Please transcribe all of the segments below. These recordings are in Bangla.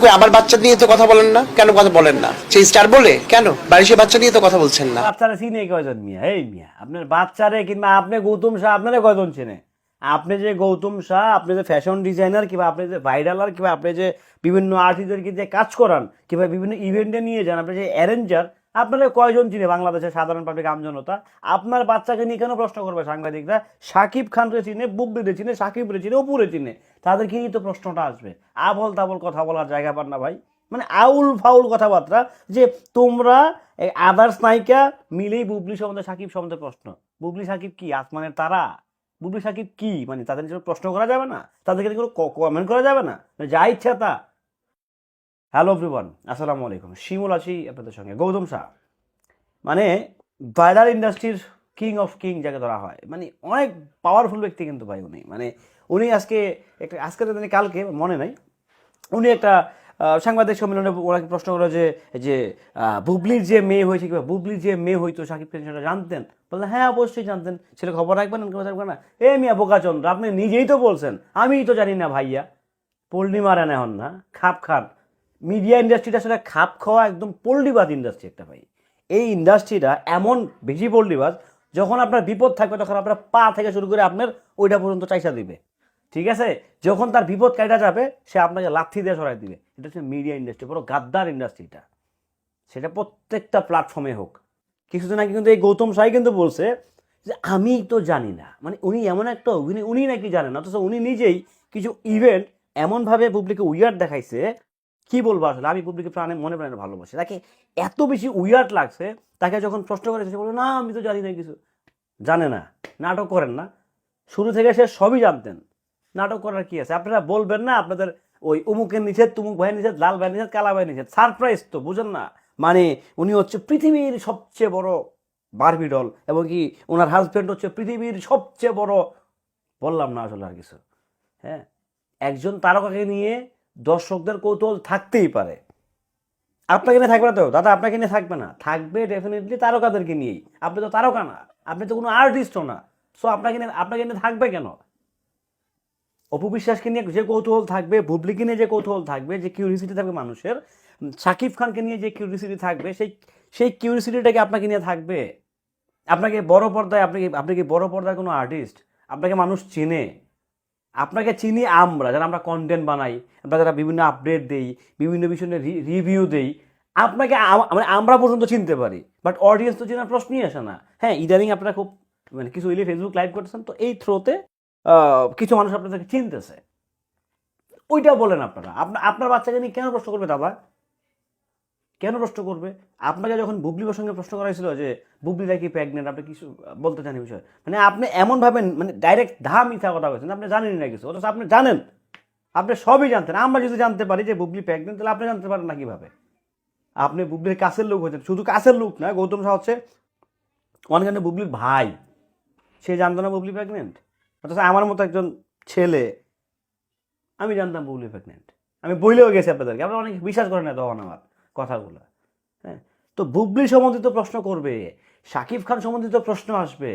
কই আমার বাচ্চা নিয়ে তো কথা বলেন না, কেন কথা বলেন না? সেই স্টার বলে কেন বাড়ির বাচ্চা নিয়ে তো কথা বলছেন না? বাচ্চারা চিনে কয়জন মিয়া? এই মিয়া আপনার বাচ্চারে কিংবা আপনি গৌতম শাহ আপনারা কয়জন চেনে? আপনি যে গৌতম শাহ, আপনি যে ফ্যাশন ডিজাইনার, কিংবা আপনি যে ভাইরালার, কিংবা আপনি যে বিভিন্ন আর্টিস্টদেরকে যে কাজ করান, কিংবা বিভিন্ন ইভেন্টে নিয়ে যান, আপনি যে অ্যারেঞ্জার, আপনারা কয়জন চিনে বাংলাদেশের সাধারণ পাবলিক আমজনতা? আপনার বাচ্চাকে নিয়ে কেন প্রশ্ন করবে সাংবাদিকরা? শাকিব খানরে চিনে, বুবলিরে চিনে, সাকিবরে চিনে, অপুরে চিনে, তাদেরকে নিয়ে তো প্রশ্নটা আসবে। আবল তাবল কথা বলার জায়গা পান না ভাই, মানে আউল ফাউল কথাবার্তা। যে তোমরা আদার্স নায়িকা মিলেই বুবলি সম্বন্ধে, সাকিব সম্বন্ধে প্রশ্ন। বুবলি সাকিব কি আসমানের তারা? বুবলি সাকিব কি মানে তাদের জন্য প্রশ্ন করা যাবে না? তাদেরকে কোনো কমেন্ট করা যাবে না? যা ইচ্ছা তা। হ্যালো এভরিওয়ান, আসসালামু আলাইকুম। শিমুল আছি আপনাদের সঙ্গে। গৌতম শাহ মানে ভাইরাল ইন্ডাস্ট্রির কিং অফ কিং যাকে ধরা হয়, মানে অনেক পাওয়ারফুল ব্যক্তি কিন্তু ভাই উনি। মানে উনি আজকে কালকে মনে নাই, উনি একটা সাংবাদিক সম্মেলনে ওনাকে প্রশ্ন করলো যে যে বুবলির যে মেয়ে হয়েছে, কিংবা বুবলির যে মেয়ে হইতো সাকিব খান, সেটা জানতেন? বললেন হ্যাঁ অবশ্যই জানতেন। ছেলে খবর রাখবেন না, খবর রাখবেন না? এ মিয়া বোকাচন্দ্র, আপনি নিজেই তো বলছেন আমিই তো জানি না ভাইয়া। পল্লি মারেন এখন না, খাপ খান। মিডিয়া ইন্ডাস্ট্রিটা আসলে খাপ খাওয়া একদম পল্লিবাজ ইন্ডাস্ট্রি একটা ভাই। এই ইন্ডাস্ট্রিটা এমন বেশি পল্লিবাজ, যখন আপনার বিপদ থাকবে তখন আপনার পা থেকে শুরু করে আপনার ওইটা পর্যন্ত চাইসা দিবে, ঠিক আছে? যখন তার বিপদ কাটা যাবে সে আপনাকে লাথি দিয়ে সরাই দিবে। এটা হচ্ছে মিডিয়া ইন্ডাস্ট্রি, বড় গাদ্দার ইন্ডাস্ট্রিটা। সেটা প্রত্যেকটা প্ল্যাটফর্মে হোক। কিছুদিন আগে কিন্তু এই গৌতম সাই কিন্তু বলছে যে আমি তো জানি না, মানে উনি এমন একটা অভিনয়, উনি নাকি জানেন, অথচ উনি নিজেই কিছু ইভেন্ট এমনভাবে পাবলিকে উইয়ার্ড দেখাইছে, কি বলবো আসলে। আমি পাবলিকে প্রাণে মনে প্রাণে ভালোবাসি তাকে, এত বেশি উইয়ার্ড লাগছে। তাকে যখন প্রশ্ন করেছে সে বললো না আমি তো জানি না কিছু। জানে না, নাটক করেন না, শুরু থেকে সে সবই জানতেন। নাটক করার কি আছে? আপনারা বলবেন না আপনাদের ওই উমুকের নিষেধ, তুমুক ভাইয়ের নিষেধ, লাল ভাইয়ের নিষেধ, কালা ভাইয়ের নিষেধ, সারপ্রাইজ তো বুঝেন না? মানে উনি হচ্ছে পৃথিবীর সবচেয়ে বড় বারবি ডল, এবং কি ওনার হাজব্যান্ড হচ্ছে পৃথিবীর সবচেয়ে বড়, বললাম না আসলে আর কিছু। হ্যাঁ, একজন তারকাকে নিয়ে দর্শকদের কৌতূহল থাকতেই পারে। আপনাকে নিয়ে থাকবে না তো দাদা, আপনাকে নিয়ে থাকবে না? থাকবে ডেফিনেটলি তারকাদেরকে নিয়েই। আপনি তো তারকা না, আপনি তো কোনো আর্টিস্টও না। সো আপনাকে নিয়ে থাকবে কেন? অপু বিশ্বাসকে নিয়ে যে কৌতূহল থাকবে, বুবলিকে নিয়ে যে কৌতূহল থাকবে, যে কিউরিসিটি থাকবে মানুষের, শাকিব খানকে নিয়ে যে কিউরিসিটি থাকবে, সেই কিউরিসিটিটাকে আপনাকে নিয়ে থাকবে। আপনাকে বড় পর্দায়, আপনি কি বড় পর্দায় কোনো আর্টিস্ট? আপনাকে মানুষ চিনে। আপনাকে চিনি আমরা, যারা আমরা কন্টেন্ট বানাই, আমরা যারা বিভিন্ন আপডেট দেই, বিভিন্ন বিষয় নিয়ে রিভিউ দেই, আপনাকে মানে আমরা পর্যন্ত চিনতে পারি, বাট অডিয়েন্স তো চেনার প্রশ্নই আসে না। হ্যাঁ, ইদানিং আপনারা খুব মানে কিছু হইলে ফেসবুক লাইভ করতেছেন, তো এই থ্রোতে কিছু মানুষ আপনাদেরকে চিনতেছে। ওইটা বলেন আপনারা। আপনার বাচ্চাকে নিয়ে কেন প্রশ্ন করবে দাদা? কেন প্রশ্ন করবে? আপনাকে যখন বুবলি প্রসঙ্গে প্রশ্ন করা হয়েছিল যে বুবলিরা কি প্রেগনেন্ট, আপনি কিছু বলতে চান এই বিষয়ে? মানে আপনি এমনভাবে মানে ডাইরেক্ট মিথ্যা কথা বলছেন, আপনি জানেন না কিছু, অথচ আপনি জানেন। আপনি সবই জানতেন। আমরা যদি জানতে পারি যে বুবলি প্রেগনেন্ট, তাহলে আপনি জানতে পারেন না কিভাবে? আপনি বুবলির কাছের লোক হয়েছেন, শুধু কাছের লোক না, গৌতম শাহ হচ্ছে অনেক বুবলির ভাই। সে জানতো না বুবলি প্রেগনেন্ট? অথচ আমার মতো একজন ছেলে, আমি জানতাম বুবলি প্রেগনেন্ট। আমি বইলেও গেছি আপনাদেরকে, আপনারা অনেক বিশ্বাস করেন না তখন আমার কথাগুলো। হ্যাঁ, তো বুবলি সম্বন্ধিত প্রশ্ন করবে, শাকিব খান সম্বন্ধিত প্রশ্ন আসবে,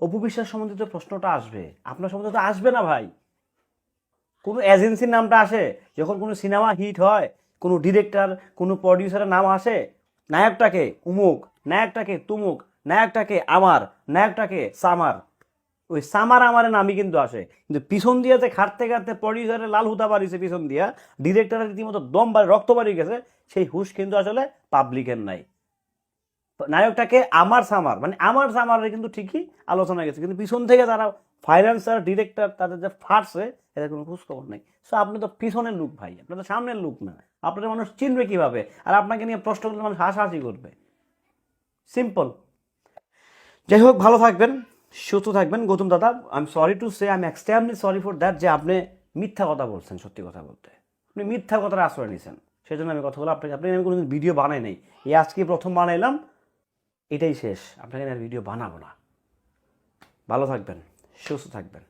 অপু বিশ্বাস সম্বন্ধিত প্রশ্নটা আসবে, আপনার সম্বন্ধিত আসবে না ভাই। কোনো এজেন্সির নামটা আসে যখন কোনো সিনেমা হিট হয়, কোনো ডিরেক্টর, কোনো প্রডিউসারের নাম আসে, নায়কটাকে উমুক, নায়কটাকে তুমুক, নায়কটাকে আমার, নায়কটাকে সামার, ওই সামার আমারের নামই কিন্তু আসে। কিন্তু পিছন দিয়েতে খাটতে খাটতে প্রডিউসারের লাল হুতা বাড়িছে, পিছন দিয়া ডিরেক্টরের রীতিমতো দম বাড়ি, রক্ত বাড়ি গেছে, সেই হুশ কিন্তু আসলে পাবলিকের নাই। নায়কটাকে আমার সামার, মানে আমার সামারের কিন্তু ঠিকই আলোচনা গেছে, কিন্তু পিছন থেকে যারা ফাইন্যান্সার, ডিরেক্টর, তাদের যে ফাটছে, এদের কোনো খোঁজখবর নেই। সো আপনি তো পিছনের লোক ভাই, আপনি তো সামনের লোক না। আপনাদের মানুষ চিনবে কিভাবে? আর আপনাকে নিয়ে প্রশ্ন করলে মানুষ হাসাহাসি করবে। সিম্পল। যাই হোক, ভালো থাকবেন, সুস্থ থাকবেন গৌতম দাদা। I am sorry to say, I am extremely sorry for that, যে আপনি মিথ্যা কথা বলছেন। সত্যি কথা বলতে আপনি মিথ্যা কথার আশ্রয় নিয়েছেন, সেজন্য আমি কথা বলে আপনি আমি কোনো ভিডিও বানাই নাই। এই আজকে প্রথম বানাইলাম, এটাই শেষ। আপনাকে আর ভিডিও বানাবো না। ভালো থাকবেন, সুস্থ থাকবেন।